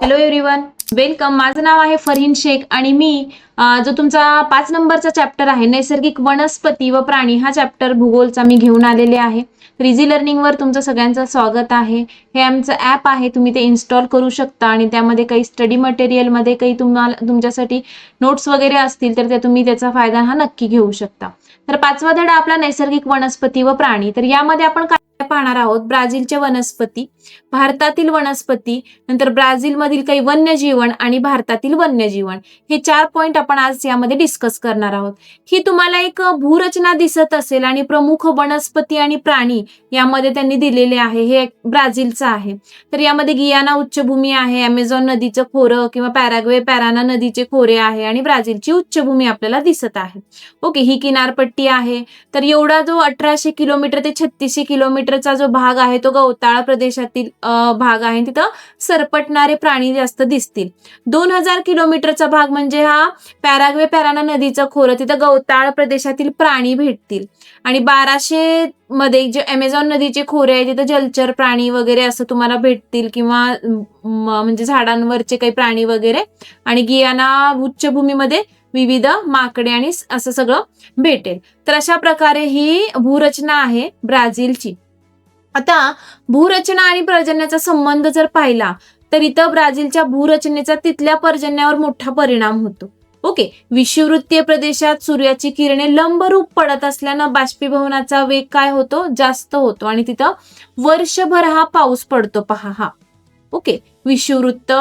Hello everyone, welcome. माझं नाव आहे फरहीन शेख आणि मी जो तुमचा 5 नंबरचा चॅप्टर आहे नैसर्गिक वनस्पती व प्राणी हा चॅप्टर भूगोलचा मी घेऊन आलेले आहे. तर इझी लर्निंगवर तुमचं सगळ्यांचं स्वागत आहे. हे आमचं ॲप आहे, तुम्ही ते इन्स्टॉल करू शकता आणि त्यामध्ये काही स्टडी मटेरियलमध्ये काही तुम्हाला तुमच्यासाठी नोट्स वगैरे असतील तर ते तुम्ही त्याचा फायदा हा नक्की घेऊ शकता. तर 5वा धडा आपला नैसर्गिक वनस्पती व प्राणी. तर यामध्ये आपण काय पाहणार आहोत? ब्राझीलच्या वनस्पती, भारतातील वनस्पती, नंतर ब्राझीलमधील काही वन्यजीवन आणि भारतातील वन्यजीवन, हे 4 पॉइंट आपण आज यामध्ये डिस्कस करणार आहोत. ही तुम्हाला एक भूरचना दिसत असेल आणि प्रमुख वनस्पती आणि प्राणी यामध्ये त्यांनी दिलेले आहे. हे ब्राझीलचं आहे. तर यामध्ये गियाना उच्चभूमी आहे, अमेझॉन नदीचं खोरं किंवा पॅराग्वे पॅराना नदीचे खोरे आहे आणि ब्राझीलची उच्चभूमी आपल्याला दिसत आहे. ओके, ही किनारपट्टी आहे. तर एवढा जो 1800 किलोमीटर ते 3600 किलोमीटरचा जो भाग आहे तो गवताळ प्रदेशातील भाग आहे. तिथं सरपटणारे प्राणी जास्त दिसतील. 2000 किलोमीटरचा भाग म्हणजे हा पॅराग्वे पॅराना नदीचं खोरं, तिथं गवताळ प्रदेशातील प्राणी भेटतील. आणि 1200 मध्ये जे अमेझॉन नदीचे खोरे आहे तिथं जलचर प्राणी वगैरे असं तुम्हाला भेटतील किंवा म्हणजे झाडांवरचे काही प्राणी वगैरे. आणि गियाना उच्चभूमीमध्ये विविध माकडे आणि असं सगळं भेटेल. तर अशा प्रकारे ही भूरचना आहे ब्राझीलची. आता भूरचना आणि पर्जन्याचा संबंध जर पाहिला तर इथं ब्राझीलच्या भूरचनेचा तिथल्या पर्जन्यावर मोठा परिणाम होतो. ओके, विषुववृत्तीय प्रदेशात सूर्याची किरणे लंबरूप पडत असल्यानं बाष्पीभवनाचा वेग काय होतो? जास्त होतो आणि तिथं वर्षभर हा पाऊस पडतो. पहा हा. ओके, विषुववृत्त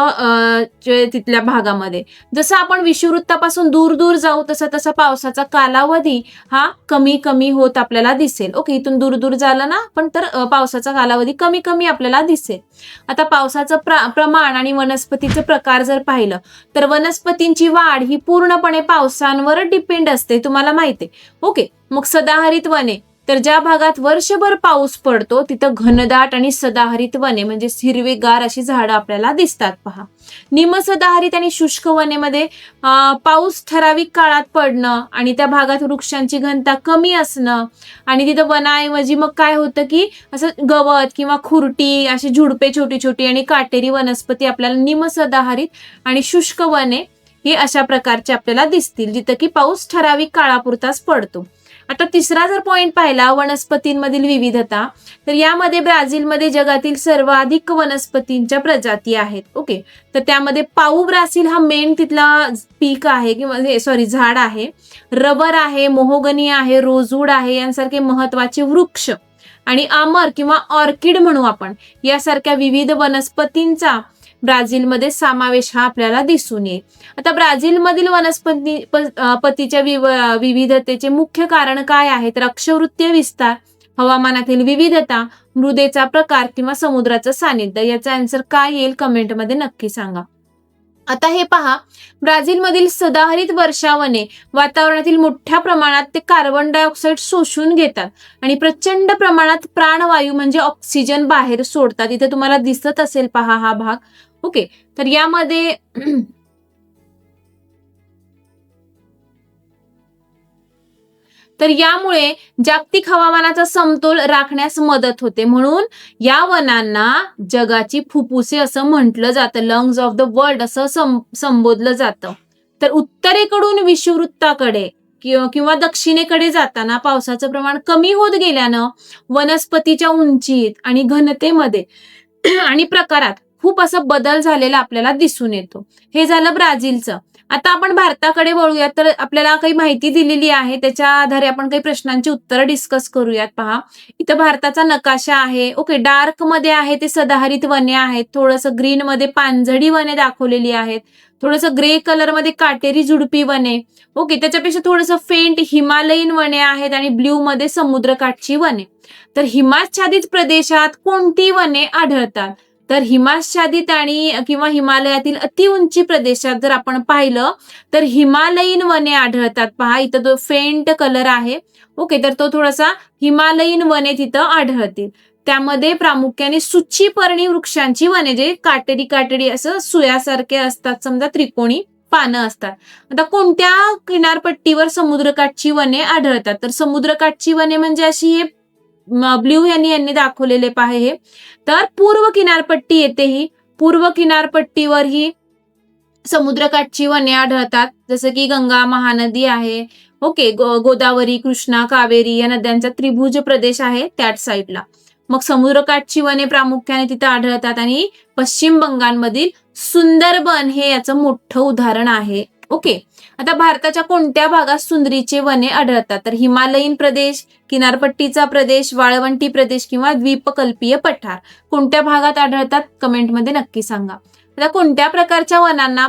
तिथल्या भागामध्ये जसं आपण विषुववृत्तापासून दूर दूर जाऊ तसा तसा पावसाचा कालावधी हा कमी कमी होत आपल्याला दिसेल. ओके, इथून दूर दूर झालं ना पण तर पावसाचा कालावधी कमी कमी आपल्याला दिसेल. आता पावसाचं प्रमाण आणि वनस्पतीचे प्रकार जर पाहिलं तर वनस्पतींची वाढ ही पूर्णपणे पावसांवर डिपेंड असते, तुम्हाला माहिती आहे. ओके, मग सदाहरित वने, तर ज्या भागात वर्षभर पाऊस पडतो तिथं घनदाट आणि सदाहरित वने म्हणजे हिरवेगार अशी झाडं आपल्याला दिसतात. पहा, निमसदाहरित आणि शुष्क वनेमध्ये पाऊस ठराविक काळात पडणं आणि त्या भागात वृक्षांची घनता कमी असणं आणि तिथं वनाऐवजी मग काय होतं की असं गवत किंवा खुरटी अशी झुडपे छोटी छोटी आणि काटेरी वनस्पती आपल्याला निमसदाहरित आणि शुष्क वने हे अशा प्रकारचे आपल्याला दिसतील जिथं की पाऊस ठराविक काळापुरताच पडतो. आता तिसरा जर पॉइंट पाहिला वनस्पतींमधील विविधता, तर यामध्ये ब्राझीलमध्ये जगातील सर्वाधिक वनस्पतींच्या प्रजाती आहेत. ओके, तर त्यामध्ये पाऊ ब्राझील हा मेन तिथला पीक आहे किंवा झाड आहे. रबर आहे, मोहोगनी आहे, रोजवूड आहे यांसारखे महत्वाचे वृक्ष आणि आमर किंवा ऑर्किड म्हणू आपण यासारख्या विविध वनस्पतींचा ब्राझीलमध्ये समावेश हा आपल्याला दिसून येईल. आता ब्राझीलमधील वनस्पतीच्या विविधतेचे मुख्य कारण काय आहे? तर अक्षवृत्तीय विस्तार, हवामानातील विविधता, मृदेचा प्रकार किंवा समुद्राचं सानिध्य. याचा आन्सर काय येईल कमेंटमध्ये नक्की सांगा. आता हे पहा, ब्राझीलमधील सदाहरित वर्षावने वातावरणातील मोठ्या प्रमाणात ते कार्बन डायऑक्साईड शोषून घेतात आणि प्रचंड प्रमाणात प्राणवायू म्हणजे ऑक्सिजन बाहेर सोडतात. इथे तुम्हाला दिसत असेल पहा हा भाग. ओके, तर यामध्ये तर यामुळे जागतिक हवामानाचा समतोल राखण्यास मदत होते. म्हणून या वनांना जगाची फुफ्फुसे असं म्हटलं जातं, लंग्स ऑफ द वर्ल्ड असं संबोधलं जातं. तर उत्तरेकडून विषुववृत्ताकडे किंवा दक्षिणेकडे जाताना पावसाचं प्रमाण कमी होत गेल्यानं वनस्पतीच्या उंचीत आणि घनतेमध्ये आणि प्रकारात खूप असं बदल झालेला आपल्याला दिसून येतो. हे झालं ब्राझीलचं. आता आपण भारताकडे वळूयात. तर आपल्याला काही माहिती दिलेली आहे त्याच्या आधारे आपण काही प्रश्नांची उत्तरं डिस्कस करूयात. पहा, इथं भारताचा नकाशा आहे. ओके, डार्क मध्ये आहे ते सदाहरित वने आहेत, थोडंसं ग्रीन मध्ये पानझडी वने दाखवलेली आहेत, थोडंसं ग्रे कलर मध्ये काटेरी झुडपी वने. ओके, त्याच्यापेक्षा थोडंसं फेंट हिमालयीन वने आहेत आणि ब्ल्यू मध्ये समुद्रकाठची वने. तर हिमाच्छादित प्रदेशात कोणती वने आढळतात? तर हिमाच्छादित आणि किंवा हिमालयातील अतिउंची प्रदेशात जर आपण पाहिलं तर हिमालयीन वने आढळतात. पहा, इथं जो फेंट कलर आहे. ओके, तर तो थोडासा हिमालयीन वने तिथं आढळतील. त्यामध्ये प्रामुख्याने सुचीपर्णी वृक्षांची वने जे काटेरी काटेरी असं सुयासारखे असतात, समजा त्रिकोणी पानं असतात. आता कोणत्या किनारपट्टीवर समुद्रकाठची वने आढळतात? तर समुद्रकाठची वने म्हणजे अशी हे ब्ल्यू यांनी दाखवलेले पहा हे. तर पूर्व किनारपट्टी येते ही पूर्व किनारपट्टीवर ही समुद्रकाठची वने आढळतात, जसं की गंगा महानदी आहे. ओके, गोदावरी, कृष्णा, कावेरी या नद्यांचा त्रिभुज प्रदेश आहे त्याच साईडला. मग समुद्रकाठची वने प्रामुख्याने तिथं आढळतात आणि पश्चिम बंगालमधील सुंदरबन हे याचं मोठं उदाहरण आहे. ओके, आता भारताच्या कोणत्या भागात सुंदरीचे वने आढळतात? तर हिमालयीन प्रदेश, किनारपट्टीचा प्रदेश, वाळवंटी प्रदेश किंवा द्वीपकल्पीय पठार. कोणत्या भागात आढळतात? कमेंटमध्ये नक्की सांगा. आता कोणत्या प्रकारच्या वनांना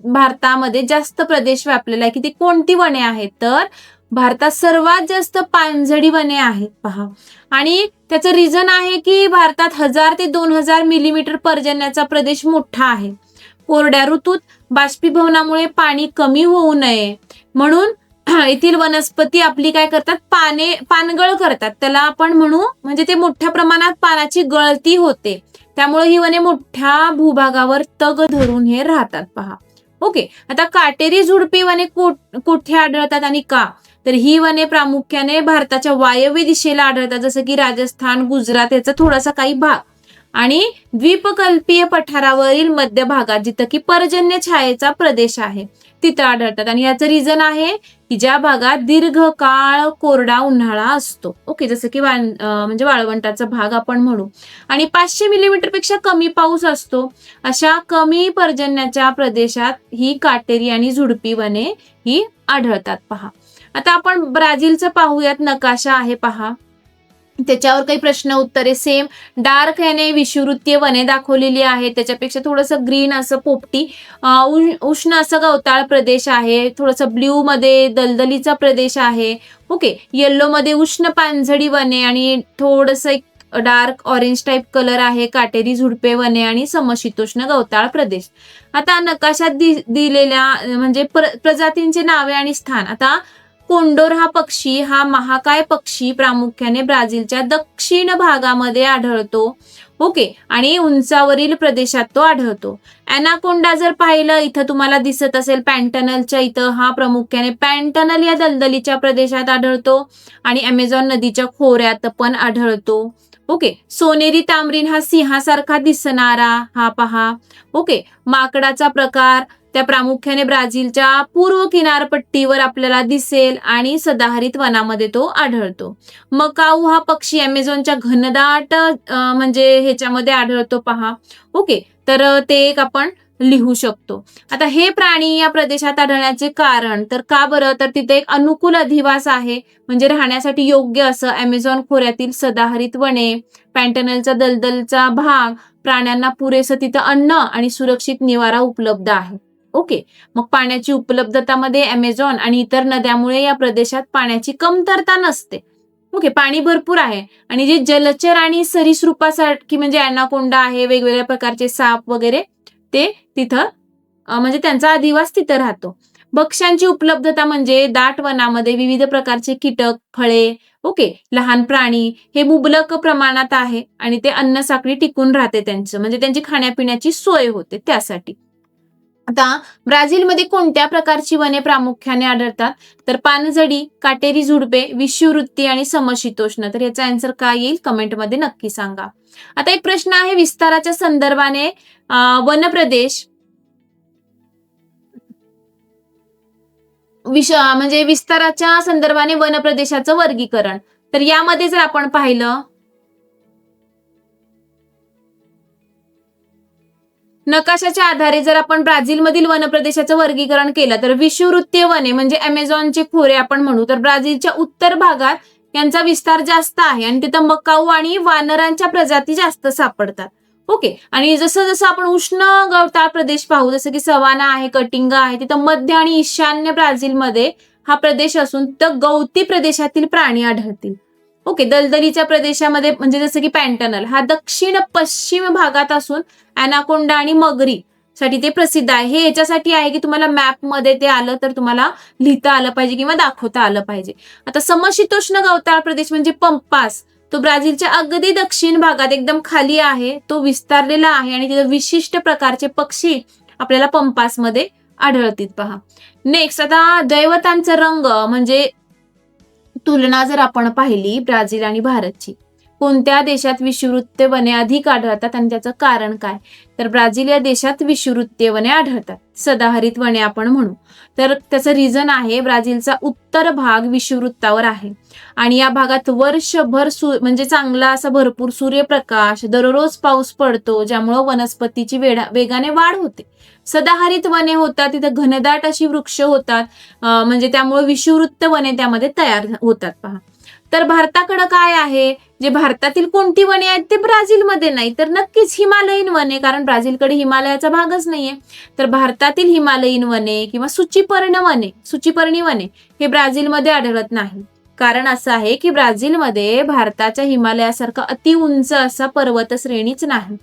भारतामध्ये जास्त प्रदेश व्यापलेला आहे, की ती कोणती वने आहेत? तर भारतात सर्वात जास्त पानझडी वने आहेत पहा. आणि त्याचं रिझन आहे की भारतात 1000 ते 2000 मिलीमीटर पर्जन्याचा प्रदेश मोठा आहे. कोरड्या ऋतूत बाष्पीभवनामुळे पाणी कमी होऊ नये म्हणून येथील वनस्पती आपली काय करतात? पानगळ करतात, त्याला आपण म्हणू. म्हणजे ते मोठ्या प्रमाणात पानाची गळती होते, त्यामुळे ही वने मोठ्या भूभागावर तग धरून हे राहतात पहा. ओके, आता काटेरी झुडपी वने कुठे आढळतात आणि का? तर ही वने प्रामुख्याने भारताच्या वायव्य दिशेला आढळतात, जसं की राजस्थान, गुजरात याचा थोडासा काही भाग, आणि द्वीपकल्पीय पठारावरील मध्य भागात जिथं की पर्जन्य छायेचा प्रदेश आहे तिथं आढळतात. आणि याचं रिझन आहे की ज्या भागात दीर्घकाळ कोरडा उन्हाळा असतो. ओके, जसं की म्हणजे वाळवंटाचा भाग आपण म्हणू. आणि 500 मिलीमीटर पेक्षा कमी पाऊस असतो, अशा कमी पर्जन्याच्या प्रदेशात ही काटेरी आणि झुडपी वने ही आढळतात पहा. आता आपण ब्राझीलचं पाहूयात. नकाशा आहे पहा, त्याच्यावर काही प्रश्न उत्तरे सेम डार्क याने विषुववृत्तीय वने दाखवलेली आहे. त्याच्यापेक्षा थोडंसं ग्रीन असं पोपटी उष्ण असं गवताळ प्रदेश आहे. थोडंसं ब्ल्यू मध्ये दलदलीचा प्रदेश आहे. ओके, येल्लो मध्ये उष्ण पानझडी वने आणि थोडंसं एक डार्क ऑरेंज टाइप कलर आहे काटेरी झुडपे वने आणि समशीतोष्ण गवताळ प्रदेश. आता नकाशात दिलेल्या म्हणजे प्रजातींचे नावे आणि स्थान. आता कोंडोर हा पक्षी, हा महाकाय पक्षी प्रामुख्याने ब्राझीलच्या दक्षिण भागामध्ये आढळतो. ओके, आणि उंचावरील प्रदेशात तो आढळतो. अॅनाकोंडा जर पाहिलं, इथं तुम्हाला दिसत असेल पॅन्टनलच्या इथं, हा प्रामुख्याने पॅन्टनल या दलदलीच्या प्रदेशात आढळतो आणि अमेझॉन नदीच्या खोऱ्यात पण आढळतो. ओके, सोनेरी तांबरीन हा सिंहासारखा दिसणारा हा पहा. ओके, माकडाचा प्रकार त्या प्रामुख्याने ब्राझीलच्या पूर्व किनारपट्टीवर आपल्याला दिसेल आणि सदाहरित वनामध्ये तो आढळतो. मकाऊ हा पक्षी अमेझॉनच्या घनदाट म्हणजे ह्याच्यामध्ये आढळतो पहा. ओके, तर ते एक आपण लिहू शकतो. आता हे प्राणी या प्रदेशात आढळण्याचे कारण, तर का बरं? तर तिथे एक अनुकूल अधिवास आहे, म्हणजे राहण्यासाठी योग्य असं. अमेझॉन खोऱ्यातील सदाहरित वने, पॅन्टनलचा दलदलचा भाग, प्राण्यांना पुरेसं तिथं अन्न आणि सुरक्षित निवारा उपलब्ध आहे. ओके, मग पाण्याची उपलब्धतामध्ये अमेझॉन आणि इतर नद्यामुळे या प्रदेशात पाण्याची कमतरता नसते. ओके, पाणी भरपूर आहे आणि जे जलचर आणि सरीसृपासाठी म्हणजे अॅनाकोंडा आहे, वेगवेगळ्या प्रकारचे साप वगैरे, ते तिथं म्हणजे त्यांचा अधिवास तिथं राहतो. भक्ष्यांची उपलब्धता म्हणजे दाट वनामध्ये विविध प्रकारचे कीटक, फळे, ओके, लहान प्राणी हे मुबलक प्रमाणात आहे आणि ते अन्न साखळी टिकून राहते त्यांचं, म्हणजे त्यांची खाण्यापिण्याची सोय होते त्यासाठी. आता ब्राझीलमध्ये कोणत्या प्रकारची वने प्रामुख्याने आढळतात? तर पानझडी, काटेरी झुडपे, विषुववृत्ती आणि समशीतोष्ण. तर याचा आन्सर काय येईल? कमेंटमध्ये नक्की सांगा. आता एक प्रश्न आहे विस्ताराच्या संदर्भाने वनप्रदेश म्हणजे विस्ताराच्या संदर्भाने वनप्रदेशाचं वर्गीकरण. तर यामध्ये जर आपण पाहिलं, नकाशाच्या आधारे जर आपण ब्राझीलमधील वनप्रदेशाचं वर्गीकरण केलं तर विषुववृत्तीय वने म्हणजे अमेझॉनचे खोरे आपण म्हणू, तर ब्राझीलच्या उत्तर भागात यांचा विस्तार जास्त आहे आणि तिथं मकाऊ आणि वानरांच्या प्रजाती जास्त सापडतात. ओके, आणि जसं जसं आपण उष्ण गवताळ प्रदेश पाहू, जसं की सवाना आहे, कटिंगा आहे, तिथं मध्य आणि ईशान्य ब्राझीलमध्ये हा प्रदेश असून तिथं गवती प्रदेशातील प्राणी आढळतील. ओके, दलदलीच्या प्रदेशामध्ये म्हणजे जसं की पॅन्टनल हा दक्षिण पश्चिम भागात असून अॅनाकोंडा आणि मगरी साठी ते प्रसिद्ध आहे. हे याच्यासाठी आहे की तुम्हाला मॅप मध्ये ते आलं तर तुम्हाला लिहिता आलं पाहिजे किंवा दाखवता आलं पाहिजे. आता समशीतोष्ण गवताळ प्रदेश म्हणजे पंपास, तो ब्राझीलच्या अगदी दक्षिण भागात एकदम खाली आहे, तो विस्तारलेला आहे आणि तिथे विशिष्ट प्रकारचे पक्षी आपल्याला पंपास मध्ये आढळतील पहा. नेक्स्ट, आता दैवतांचा रंग म्हणजे तुलना जर आपण पाहिली ब्राझील आणि भारतची, कोणत्या देशात विषुववृत्तीय वने अधिक आढळतात आणि त्याचं कारण काय? तर ब्राझील या देशात विषुववृत्तीय वने आढळतात, सदाहरित वने आपण म्हणू. तर त्याचं रिझन आहे, ब्राझीलचा उत्तर भाग विषुववृत्तावर आहे आणि या भागात वर्षभर म्हणजे चांगला असा भरपूर सूर्यप्रकाश, दररोज पाऊस पडतो, ज्यामुळं वनस्पतीची वेगाने वाढ होते. सदाहरित वने होतात, तिथे घनदाट अशी वृक्ष होतात, म्हणजे त्यामुळे विषुववृत्त वने त्यामध्ये तयार होतात. पहा, तर भारताकडे काय आहे, जे भारतातील कोणती वने आहेत ते ब्राझीलमध्ये नाही, तर नक्कीच हिमालयीन वने, कारण ब्राझीलकडे हिमालयाचा भागच नाहीये. तर भारतातील हिमालयीन वने किंवा सूचीपर्णी वने हे ब्राझीलमध्ये आढळत नाही. कारण असं आहे की ब्राझीलमध्ये भारताच्या हिमालयासारखा अति उंच असा पर्वत श्रेणीच नाही,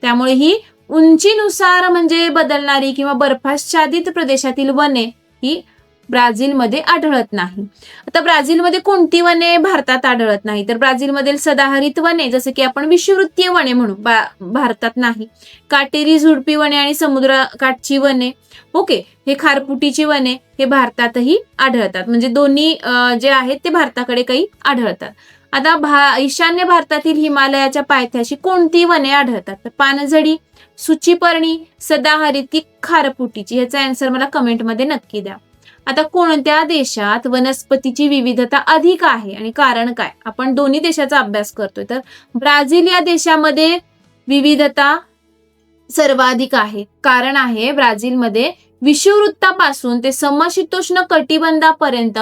त्यामुळे ही उंचीनुसार म्हणजे बदलणारी किंवा बर्फाच्छादित प्रदेशातील वने ही ब्राझीलमध्ये आढळत नाही. आता ब्राझीलमध्ये कोणती वने भारतात आढळत नाही, तर ब्राझीलमधील सदाहरित वने जसं की आपण विषुववृत्तीय वने म्हणू भारतात नाही. काटेरी झुडपी वने आणि समुद्रकाठची वने, ओके, हे खारफुटीची वने हे भारतातही आढळतात, म्हणजे दोन्ही जे आहेत ते भारताकडे काही आढळतात. आता ईशान्य भारतातील हिमालयाच्या पायथ्याशी कोणती वने आढळतात, तर पानझडी, सूचीपर्णी, सदाहरित की खारफुटीची, ह्याचा आन्सर मला कमेंटमध्ये नक्की द्या. आता कोणत्या देशात वनस्पतीची विविधता अधिक आहे आणि कारण काय? आपण दोन्ही देशाचा अभ्यास करतोय. तर ब्राझील या देशामध्ये विविधता सर्वाधिक आहे. कारण आहे, ब्राझीलमध्ये विषुववृत्तापासून ते समशीतोष्ण कटिबंधापर्यंत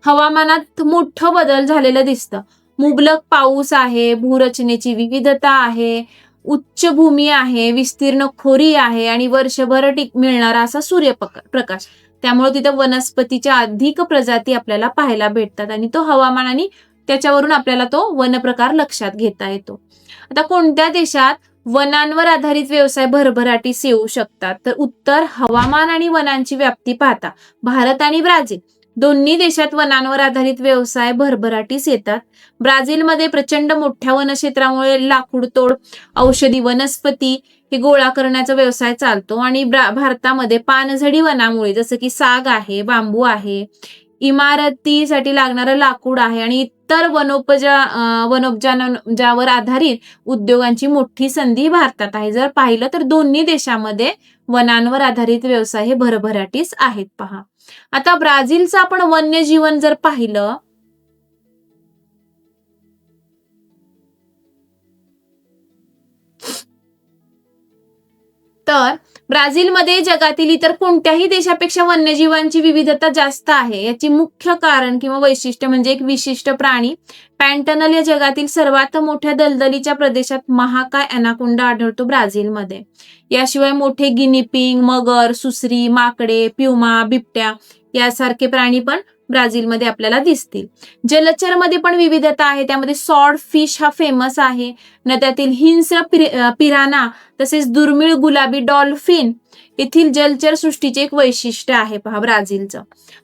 हवामानात मोठं बदल झालेलं दिसतं. मुबलक पाऊस आहे, भूरचनेची विविधता आहे, उच्चभूमी आहे, विस्तीर्ण खोरी आहे आणि वर्षभर मिळणारा असा सूर्यप्रकाश, त्यामुळे तिथं वनस्पतीच्या अधिक प्रजाती आपल्याला पाहायला भेटतात आणि तो हवामान आणि त्याच्यावरून आपल्याला तो वनप्रकार लक्षात घेता येतो. आता कोणत्या देशात वनांवर आधारित व्यवसाय भरभराटीस येऊ शकतात, तर उत्तर हवामान आणि वनांची व्याप्ती पाहता भारत आणि ब्राझील दोन्ही देशात वनांवर आधारित व्यवसाय भरभराटीस येतात. ब्राझीलमध्ये प्रचंड मोठ्या वनक्षेत्रामुळे लाकूड तोड, औषधी वनस्पती हे गोळा करण्याचा व्यवसाय चालतो आणि भारतामध्ये पानझडी वनामुळे जसं की साग आहे, बांबू आहे, इमारतीसाठी लागणारं लाकूड आहे आणि इतर वनोपजावर आधारित उद्योगांची मोठी संधी भारतात आहे. जर पाहिलं तर दोन्ही देशामध्ये वनांवर आधारित व्यवसाय हे भरभराटीस आहेत. पहा, आता ब्राझीलचं आपण वन्यजीवन जर पाहिलं तर ब्राझीलमध्ये जगातील इतर कोणत्याही देशापेक्षा वन्यजीवांची विविधता जास्त आहे. याची मुख्य कारण किंवा वैशिष्ट्य म्हणजे एक विशिष्ट प्राणी पॅन्टनल या जगातील सर्वात मोठ्या दलदलीच्या प्रदेशात महाकाय अॅनाकोंडा आढळतो ब्राझीलमध्ये. याशिवाय मोठे गिनीपिग, मगर, सुसरी, माकडे, प्युमा, बिबट्या यासारखे प्राणी पण ब्राझीलमध्ये आपल्याला दिसतील. जलचरमध्ये पण विविधता आहे, त्यामध्ये सॉड फिश हा फेमस आहे. नद्यातील हिंस्र पिराना तसेच दुर्मिळ गुलाबी डॉल्फिन येथील जलचर सृष्टीचे एक वैशिष्ट्य आहे. पहा ब्राझीलचं.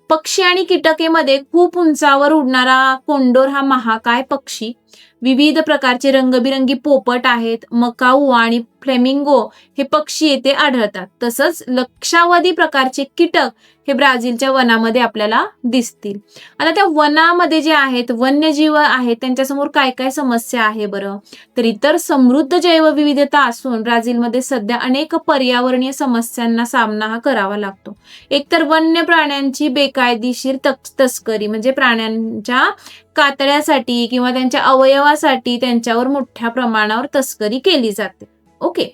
पक्षी आणि कीटकेमध्ये खूप उंचावर उडणारा कोंडोर हा महाकाय पक्षी. विविध प्रकारचे रंगबिरंगी पोपट आहेत. मकाऊ आणि फ्लेमिंगो हे पक्षी येथे आढळतात. तसंच लक्षावधी प्रकारचे कीटक हे ब्राझीलच्या वनामध्ये आपल्याला दिसतील. आता त्या वनामध्ये जे आहेत वन्यजीव आहेत त्यांच्यासमोर काय काय समस्या आहे बरं, तर इतर समृद्ध जैवविविधता असून ब्राझीलमध्ये सध्या अनेक पर्यावरणीय समस्यांना सामना हा करावा लागतो. एकतर वन्य प्राण्यांची बेकायदेशीर तस्करी, म्हणजे प्राण्यांच्या कातड्यासाठी किंवा त्यांच्या अवयवासाठी त्यांच्यावर मोठ्या प्रमाणावर तस्करी केली जाते. ओके,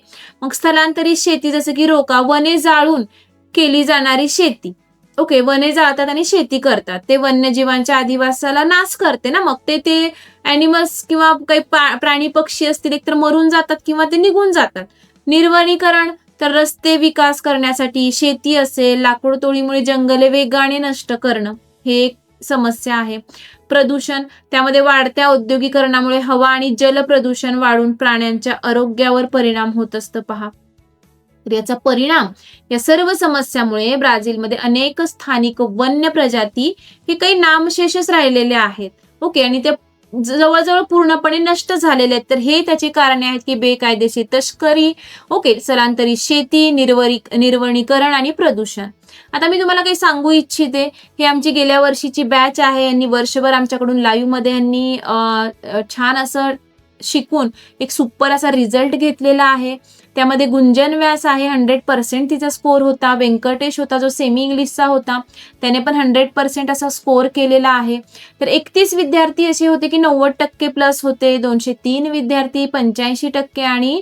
मग स्थलांतरित शेती जसं की रोका, वने जाळून केली जाणारी शेती. ओके, वने जाळतात आणि शेती करतात, ते वन्यजीवांच्या अधिवासाला नाश करते ना. मग ते ॲनिमल्स किंवा काही प्राणी पक्षी असतील एकतर मरून जातात किंवा ते निघून जातात. निर्वनीकरण, तर रस्ते विकास करण्यासाठी शेती असेल, लाकूड तोडीमुळे जंगले वेगाने नष्ट करणं हे एक समस्या आहे. प्रदूषण, त्यामध्ये वाढत्या औद्योगिकरणामुळे हवा आणि जल प्रदूषण वाढून प्राण्यांच्या आरोग्यावर परिणाम होत असतं. पहा, तर याचा परिणाम या सर्व समस्यामुळे ब्राझीलमध्ये अनेक स्थानिक वन्य प्रजाती हे काही नामशेषच राहिलेले आहेत. ओके, आणि ते जवळजवळ पूर्णपणे नष्ट झालेले आहेत. तर हे त्याची कारणे आहेत की बेकायदेशीर तस्करी, ओके, स्थलांतरित शेती, निर्वनीकरण आणि प्रदूषण. आता मी तुम्हाला काही सांगू इच्छिते, ही आमची गेल्या वर्षीची बॅच आहे. यांनी वर्षभर आमच्याकडून लाईव्ह मध्ये यांनी छान असं शिकून एक सुपर असा रिझल्ट घेतलेला आहे. त्यामध्ये गुंजन व्यास आहे, 100% तिचा स्कोर होता. व्यंकटेश होता जो सेमी इंग्लिशचा होता, त्याने पण 100% असा स्कोर केलेला आहे. तर 31 विद्यार्थी असे होते की 90% प्लस होते, 203 विद्यार्थी 85% आणि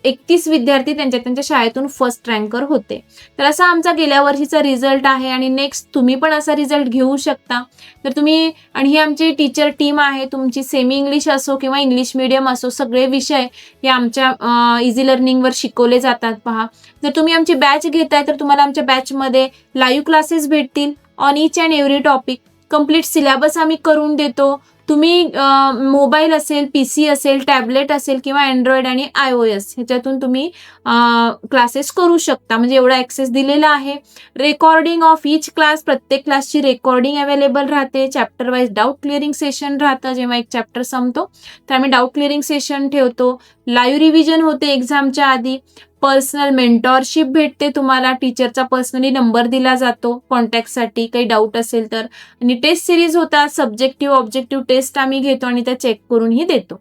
31 विद्यार्थी त्यांच्या शाळेतून फर्स्ट रँकर होते. तर असा आमचा गेल्या वर्षीचा रिझल्ट आहे आणि नेक्स्ट तुम्ही पण असा रिझल्ट घेऊ शकता. तर तुम्ही, आणि ही आमची टीचर टीम आहे, तुमची सेमी इंग्लिश असो किंवा इंग्लिश मीडियम असो, सगळे विषय हे आमच्या इझी लर्निंगवर शिकवले जातात. पहा, जर तुम्ही आमची बॅच घेताय तर तुम्हाला आमच्या बॅचमध्ये लाईव्ह क्लासेस भेटतील on each and every topic. Complete syllabus आम्ही करून देतो. तुम्ही मोबाईल असेल, PC असेल, टॅबलेट असेल किंवा अँड्रॉइड आणि iOS ह्याच्यातून तुम्ही क्लासेस करू शकता. म्हणजे एवढा ॲक्सेस दिलेला आहे. रेकॉर्डिंग ऑफ ईच क्लास, प्रत्येक क्लासची रेकॉर्डिंग अवेलेबल राहते. Chapter wise doubt clearing session राहतं. जेव्हा एक चॅप्टर संपतो तर आम्ही डाऊट क्लिअरिंग सेशन ठेवतो. लाईव्ह रिव्हिजन होते एक्झामच्या आधी. पर्सनल मेंटॉरशिप भेटते तुम्हाला, टीचरचा पर्सनली नंबर दिला जातो कॉन्टॅक्टसाठी काही डाऊट असेल तर. आणि टेस्ट सिरीज होतात, सब्जेक्टिव्ह ऑब्जेक्टिव्ह टेस्ट आम्ही घेतो आणि त्या चेक करूनही देतो.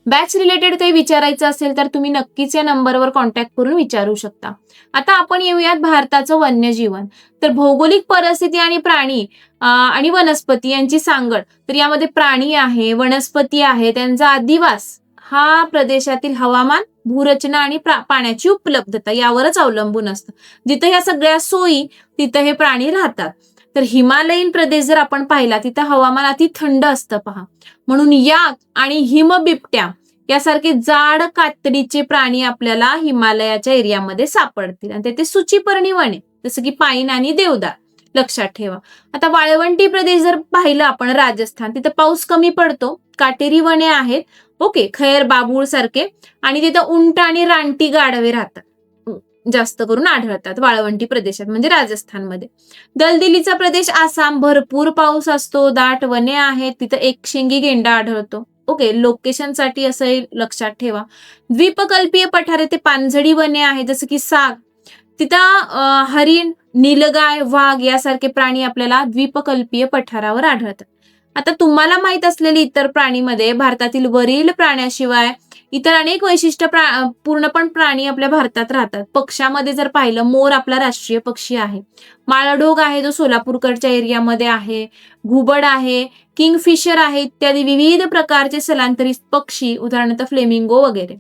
बॅच रिलेटेड काही विचारायचं असेल तर तुम्ही नक्कीच या नंबरवर कॉन्टॅक्ट करून विचारू शकता. आता आपण येऊयात भारताचं वन्यजीवन. तर भौगोलिक परिस्थिती आणि प्राणी आणि वनस्पती यांची सांगड. तर यामध्ये प्राणी आहे, वनस्पती आहे, त्यांचा अधिवास हा प्रदेशातील हवामान, भूरचना आणि पाण्याची उपलब्धता यावरच अवलंबून असतं. जिथं ह्या सगळ्या सोयी तिथं हे प्राणी राहतात. तर हिमालयीन प्रदेश जर आपण पाहिला तिथं हवामान अति थंड असतं पहा, म्हणून याक आणि हिमबिबट्या यासारखे जाड कातडीचे प्राणी आपल्याला हिमालयाच्या एरियामध्ये सापडतील. आणि तेथे सूचीपर्णी वने जसं की पाईन आणि देवदार लक्षात ठेवा. आता वाळवंटी प्रदेश जर पाहिलं आपण राजस्थान, तिथं पाऊस कमी पडतो, काटेरी वने आहेत, ओके, खैर बाबूळ सारखे, आणि तिथं उंट आणि रानटी गाढवे राहतात, जास्त करून आढळतात वाळवंटी प्रदेशात म्हणजे राजस्थानमध्ये. दलदलीचा प्रदेश आसाम, भरपूर पाऊस असतो, दाट वने आहेत, तिथं एकशिंगी गेंडा आढळतो. ओके, लोकेशनसाठी असं लक्षात ठेवा. द्वीपकल्पीय पठारे ते पानझडी वने आहेत जसं की साग, तिथं हरिण, नीलगाय, वाघ यासारखे प्राणी आपल्याला द्वीपकल्पीय पठारावर आढळतात. आता तुम्हाला माहित असलेले इतर प्राणीमध्ये भारतातील वरील प्राण्याशिवाय इतर अनेक वैशिष्ट्य पूर्ण पण प्राणी आपल्या भारतात राहतात. पक्ष्यामध्ये जर पाहिलं, मोर आपला राष्ट्रीय पक्षी आहे, माळढोक आहे जो सोलापूरकडच्या एरियामध्ये आहे, घुबड आहे, किंगफिशर आहे, इत्यादी विविध प्रकारचे स्थलांतरित पक्षी, उदाहरणार्थ फ्लेमिंगो वगैरे.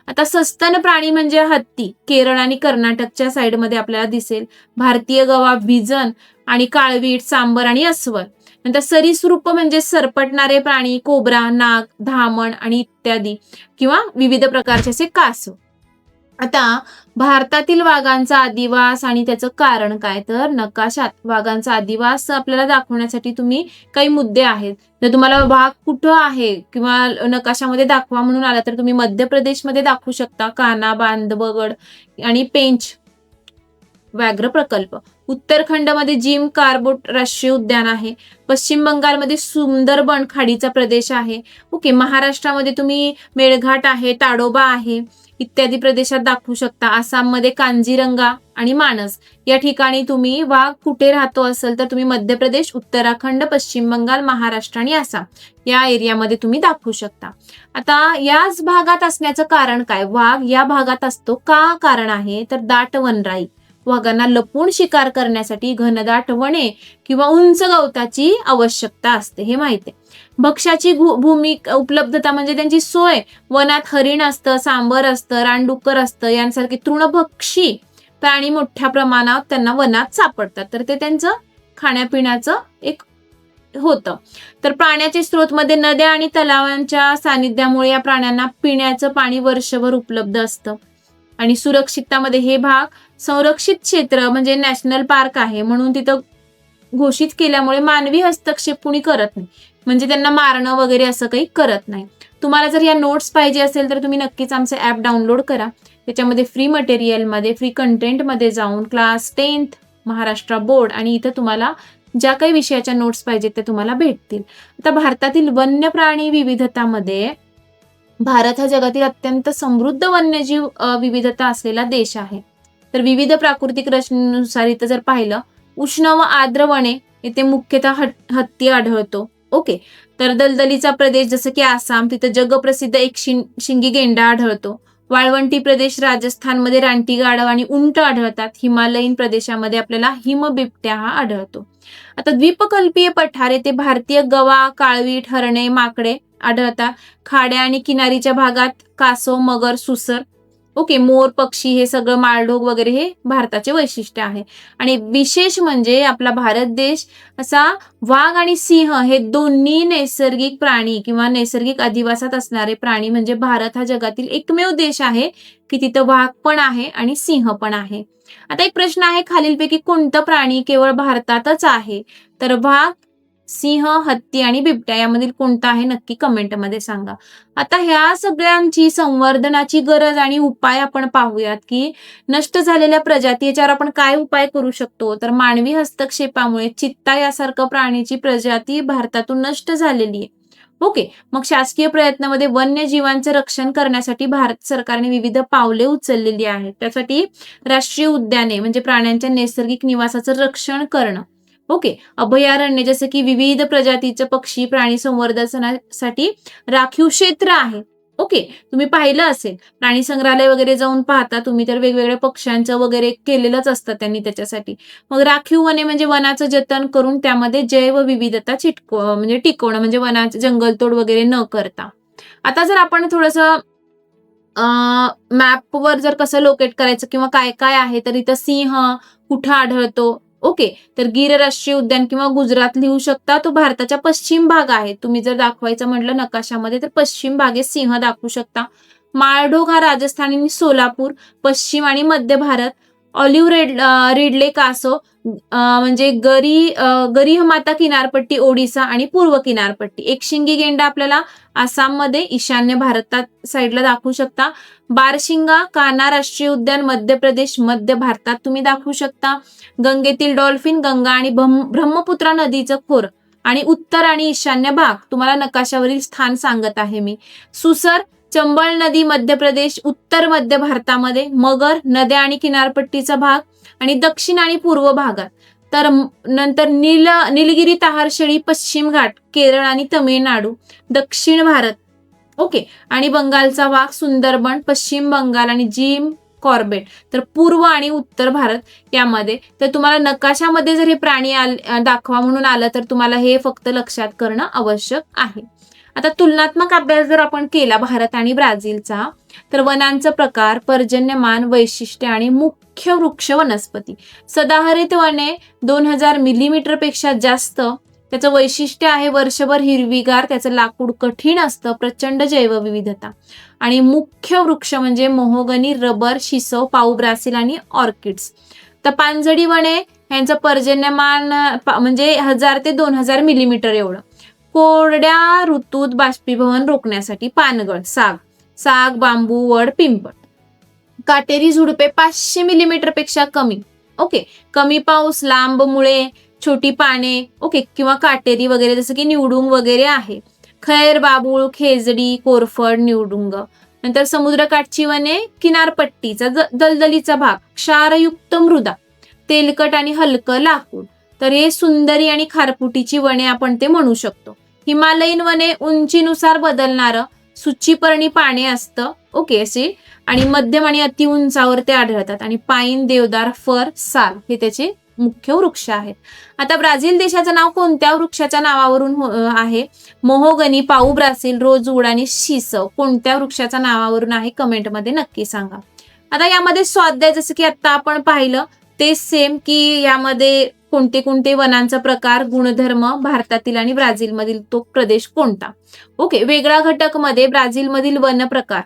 आता सस्तन प्राणी म्हणजे हत्ती, केरळ आणि कर्नाटकच्या साईडमध्ये आपल्याला दिसेल. भारतीय गवा, विजन आणि काळवीट, सांबर आणि अस्वल. नंतर सरीसृप म्हणजे सरपटणारे प्राणी, कोब्रा, नाग, धामण आणि इत्यादी, किंवा विविध प्रकारचे असे कासव. आता भारतातील वाघांचा अधिवास आणि त्याचं कारण काय, तर नकाशात वाघांचा अधिवास आपल्याला दाखवण्यासाठी तुम्ही काही मुद्दे आहेत. जर तुम्हाला वाघ कुठं आहे किंवा नकाशामध्ये दाखवा म्हणून आला तर तुम्ही मध्य प्रदेशमध्ये दाखवू शकता, कान्हा, बांधवगड आणि पेंच व्याघ्र प्रकल्प. उत्तराखंडमध्ये जिम कार्बेट राष्ट्रीय उद्यान आहे. पश्चिम बंगालमध्ये सुंदरबन खाडीचा प्रदेश आहे. ओके, महाराष्ट्रामध्ये तुम्ही मेळघाट आहे, ताडोबा आहे, इत्यादी प्रदेशात दाखवू शकता. आसाममध्ये कांजीरंगा आणि मानस या ठिकाणी तुम्ही वाघ कुठे राहतो असेल तर तुम्ही मध्य प्रदेश, उत्तराखंड, पश्चिम बंगाल, महाराष्ट्र आणि आसाम या एरियामध्ये तुम्ही दाखवू शकता. आता याच भागात असण्याचं कारण काय, वाघ या भागात असतो का कारण आहे तर दाट वनराई. वाघांना लपून शिकार करण्यासाठी घनदाट वने किंवा उंच गवताची आवश्यकता असते, हे माहिती आहे. भक्ष्याची भूमी उपलब्धता म्हणजे त्यांची सोय. वनात हरिण असतं, सांबर असतं, रानडुक्कर असतं, यांसारखे तृणभक्षी प्राणी मोठ्या प्रमाणात त्यांना वनात सापडतात. तर ते त्यांचं खाण्यापिण्याचं एक होतं. तर प्राण्याचे स्रोत मध्ये नद्या आणि तलावांच्या सानिध्यामुळे या प्राण्यांना पिण्याचं पाणी वर्षभर उपलब्ध असतं. आणि सुरक्षिततामध्ये हे भाग संरक्षित क्षेत्र म्हणजे नॅशनल पार्क आहे, म्हणून तिथं घोषित केल्यामुळे मानवी हस्तक्षेप कुणी करत नाही, म्हणजे त्यांना मारणं वगैरे असं काही करत नाही. तुम्हाला जर या नोट्स पाहिजे असेल तर तुम्ही नक्कीच आमचं ॲप डाउनलोड करा. त्याच्यामध्ये फ्री मटेरियलमध्ये, फ्री कंटेंटमध्ये जाऊन क्लास 10th महाराष्ट्र बोर्ड आणि इथं तुम्हाला ज्या काही विषयाच्या नोट्स पाहिजेत त्या तुम्हाला भेटतील. आता भारतातील वन्य प्राणी विविधतामध्ये भारत हा जगातील अत्यंत समृद्ध वन्यजीव विविधता असलेला देश आहे. तर विविध प्राकृतिक रचनेनुसार इथं जर पाहिलं, उष्ण व आर्द्र वने येथे मुख्यतः हत्ती आढळतो. ओके. तर दलदलीचा प्रदेश जसं की आसाम, तिथं जगप्रसिद्ध एक शिंगी गेंडा आढळतो. वाळवंटी प्रदेश राजस्थानमध्ये रानटी गाढव आणि उंट आढळतात. हिमालयीन प्रदेशामध्ये आपल्याला हिमबिबट्या हा आढळतो. आता द्वीपकल्पीय पठार येथे भारतीय गवा, काळवीट, हरणे, माकडे आढळतात. खाड्या आणि किनारीच्या भागात कासव, मगर, सुसर, ओके, मोर, पक्षी हे सगळं, माळढोक वगैरे हे भारताचे वैशिष्ट्य आहे. आणि विशेष म्हणजे आपला भारत देश असा वाघ आणि सिंह हे दोन्ही नैसर्गिक प्राणी किंवा नैसर्गिक अधिवासात असणारे प्राणी म्हणजे भारत हा जगातील एकमेव देश आहे की तिथं वाघ पण आहे आणि सिंह पण आहे. आता एक प्रश्न आहे, खालीलपैकी कोणतं प्राणी केवळ भारतातच आहे? तर वाघ, सिंह, हत्ती आणि बिबट्या यामधील कोणता आहे नक्की कमेंटमध्ये सांगा. आता ह्या सगळ्यांची संवर्धनाची गरज आणि उपाय आपण पाहूयात की नष्ट झालेल्या प्रजाती याच्यावर आपण काय उपाय करू शकतो. तर मानवी हस्तक्षेपामुळे चित्ता यासारखं प्राणीची प्रजाती भारतातून नष्ट झालेली आहे. ओके, मग शासकीय प्रयत्नामध्ये वन्यजीवांचं रक्षण करण्यासाठी भारत सरकारने विविध पावले उचललेली आहेत. त्यासाठी राष्ट्रीय उद्याने म्हणजे प्राण्यांच्या नैसर्गिक निवासाचं रक्षण करणं, ओके, अभयारण्य जसे की विविध प्रजातीचे पक्षी प्राणी संवर्धनासाठी राखीव क्षेत्र आहे. ओके, तुम्ही पाहिलं असेल प्राणी संग्रहालय वगैरे जाऊन पाहता तुम्ही तर वेगवेगळ्या पक्ष्यांचं वगैरे केलेलंच असतं त्यांनी त्याच्यासाठी. मग राखीव वने म्हणजे वनाचं जतन करून त्यामध्ये जैवविविधता म्हणजे टिकवणं म्हणजे वनाचं जंगलतोड वगैरे न करता. आता जर आपण थोडंसं मॅपवर जर कसं लोकेट करायचं किंवा काय काय आहे तर इथं सिंह कुठं आढळतो, ओके, तर गीर राष्ट्रीय उद्यान किंवा गुजरात लिहू शकता. तो भारताच्या पश्चिम भाग आहे. तुम्ही जर दाखवायचं म्हटलं नकाशामध्ये तर पश्चिम भागेत सिंह दाखवू शकता. माळढोक हा राजस्थान आणि सोलापूर, पश्चिम आणि मध्य भारत. ऑलिव्ह रिडले कासव म्हणजे गरीहमाता किनारपट्टी ओडिसा आणि पूर्व किनारपट्टी. एकशिंगी गेंडा आपल्याला आसाममध्ये ईशान्य भारतात साईडला दाखवू शकता. बारशिंगा कान्हा राष्ट्रीय उद्यान मध्य प्रदेश, मध्य भारतात तुम्ही दाखवू शकता. गंगेतील डॉल्फिन गंगा आणि ब्रह्मपुत्रा नदीचं खोर आणि उत्तर आणि ईशान्य भाग तुम्हाला नकाशावरील स्थान सांगत आहे मी. सुसर चंबळ नदी मध्य प्रदेश, उत्तर मध्य भारतामध्ये. मगर नद्या आणि किनारपट्टीचा भाग आणि दक्षिण आणि पूर्व भागात. तर नंतर निलगिरी ताहारशेळी पश्चिम घाट केरळ आणि तमिळनाडू, दक्षिण भारत, ओके, आणि बंगालचा वाघ सुंदरबन पश्चिम बंगाल आणि जिम कॉर्बेट तर पूर्व आणि उत्तर भारत यामध्ये. तर तुम्हाला नकाशामध्ये जर हे प्राणी दाखवा म्हणून आलं तर तुम्हाला हे फक्त लक्षात करणं आवश्यक आहे. आता तुलनात्मक अभ्यास जर आपण केला भारत आणि ब्राझीलचा तर वनांचा प्रकार, पर्जन्यमान, वैशिष्ट्य आणि मुख्य वृक्ष वनस्पती. सदाहरित वने 2000 मिलीमीटर पेक्षा जास्त. त्याचं वैशिष्ट्य आहे वर्षभर हिरवीगार, त्याचं लाकूड कठीण असतं, प्रचंड जैवविविधता. आणि मुख्य वृक्ष म्हणजे मोहोगनी, रबर, शिसव, पाऊ ब्रासिल आणि ऑर्किड्स. तर पानझडी वने यांचं पर्जन्यमान म्हणजे 1000 ते 2000 मिलीमीटर एवढं. कोरड्या ऋतूत बाष्पीभवन रोखण्यासाठी पानगळ, साग, बांबू, वड, पिंपळ. काटेरी झुडपे 500 मिलीमीटर पेक्षा कमी, ओके, कमी पाऊस, लांब मुळे, छोटी पाने, ओके, किंवा काटेरी वगैरे जसं की निवडुंग वगैरे आहे. खैर, बाबूळ, खेजडी, कोरफड, निवडुंग. नंतर समुद्रकाठची वने, किनारपट्टीचा दलदलीचा भाग, क्षारयुक्त मृदा, तेलकट आणि हलकं लाकूड. तर हे सुंदरी आणि खारपुटीची वने आपण ते म्हणू शकतो. हिमालयीन वने उंचीनुसार बदलणारं सुचिपर्णी पाने असतं, ओके, असे, आणि मध्यम आणि अति उंचावर ते आढळतात. आणि पाईन, देवदार, फर, साल हे त्याचे मुख्य वृक्ष आहेत. आता ब्राझील देशाचं नाव कोणत्या वृक्षाच्या नावावरून आहे? मोहोगनी, पाऊ ब्रासिल, रोजवूड आणि शिसव कोणत्या वृक्षाच्या नावावरून आहे कमेंटमध्ये नक्की सांगा. आता यामध्ये स्वाध्याय जसं की आता आपण पाहिलं ते सेम की यामध्ये कोणते कोणते वनांचा प्रकार, गुणधर्म, भारतातील आणि ब्राझीलमधील तो प्रदेश कोणता. ओके, वेगळा घटक मध्ये ब्राझीलमधील वन प्रकार,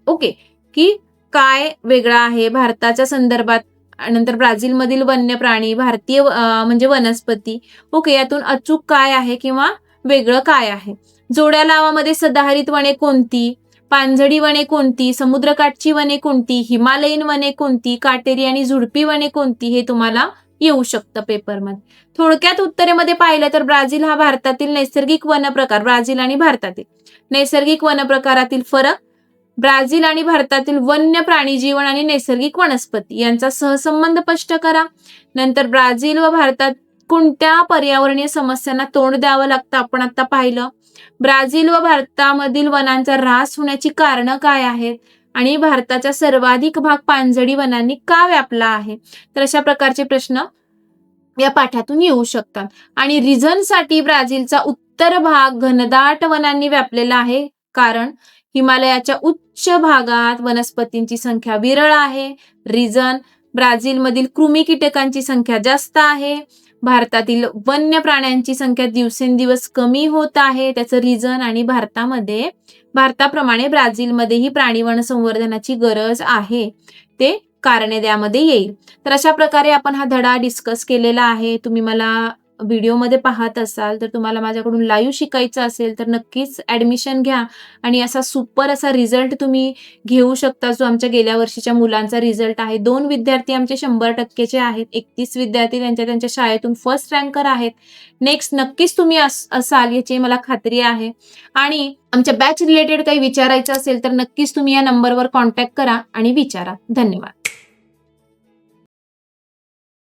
ओके, की काय वेगळा आहे भारताच्या संदर्भात. नंतर ब्राझीलमधील वन्य प्राणी, भारतीय म्हणजे वनस्पती, ओके, यातून अचूक काय आहे किंवा वेगळं काय आहे. जोड्या लावामध्ये सदाहरित वने कोणती, पानझडी वने कोणती, समुद्रकाठची वने कोणती, हिमालयीन वने कोणती, काटेरी आणि झुडपी वने कोणती हे तुम्हाला येऊ शकतं पेपरमध्ये. थोडक्यात उत्तरेमध्ये पाहिलं तर ब्राझील हा भारतातील नैसर्गिक वन प्रकार, ब्राझील आणि भारतातील नैसर्गिक वन प्रकारातील फरक, ब्राझील आणि भारतातील वन्य प्राणी जीवन आणि नैसर्गिक वनस्पती यांचा सहसंबंध स्पष्ट करा. नंतर ब्राझील व भारतात कोणत्या पर्यावरणीय समस्यांना तोंड द्यावं लागतं आपण आता पाहिलं. ब्राझील व भारतामधील वनांचा ऱ्हास होण्याची कारणं काय आहेत आणि भारताचा सर्वाधिक भाग पानझडी वनांनी का व्यापला आहे. तर अशा प्रकारचे प्रश्न या पाठातून येऊ शकतात. आणि रिझनसाठी ब्राझीलचा उत्तर भाग घनदाट वनांनी व्यापलेला आहे, कारण हिमालयाच्या उच्च भागात वनस्पतींची संख्या विरळ आहे. रिझन ब्राझीलमधील कृमी कीटकांची संख्या जास्त आहे. भारतातील वन्य प्राण्यांची संख्या दिवसेंदिवस कमी होत आहे, त्याचं रिझन. आणि भारताप्रमाणे ब्राझीलमध्येही प्राणीवन संवर्धनाची गरज आहे, ते कारणे त्यामध्ये येईल. तर अशा प्रकारे आपण हा धडा डिस्कस केलेला आहे. तुम्ही मला व्हिडिओमध्ये पाहत असाल तर तुम्हाला माझ्याकडून लाईव्ह शिकायचं असेल तर नक्कीच ऍडमिशन घ्या आणि असा सुपर असा रिझल्ट तुम्ही घेऊ शकता, जो आमच्या गेल्या वर्षीच्या मुलांचा रिझल्ट आहे. 2 विद्यार्थी आमचे 100%चे आहेत. 31 विद्यार्थी त्यांच्या शाळेतून फर्स्ट रँकर आहेत. नेक्स्ट नक्कीच तुम्ही असाल याची मला खात्री आहे. आणि आमच्या बॅच रिलेटेड काही विचारायचं असेल तर नक्कीच तुम्ही या नंबरवर कॉन्टॅक्ट करा आणि विचारा. धन्यवाद.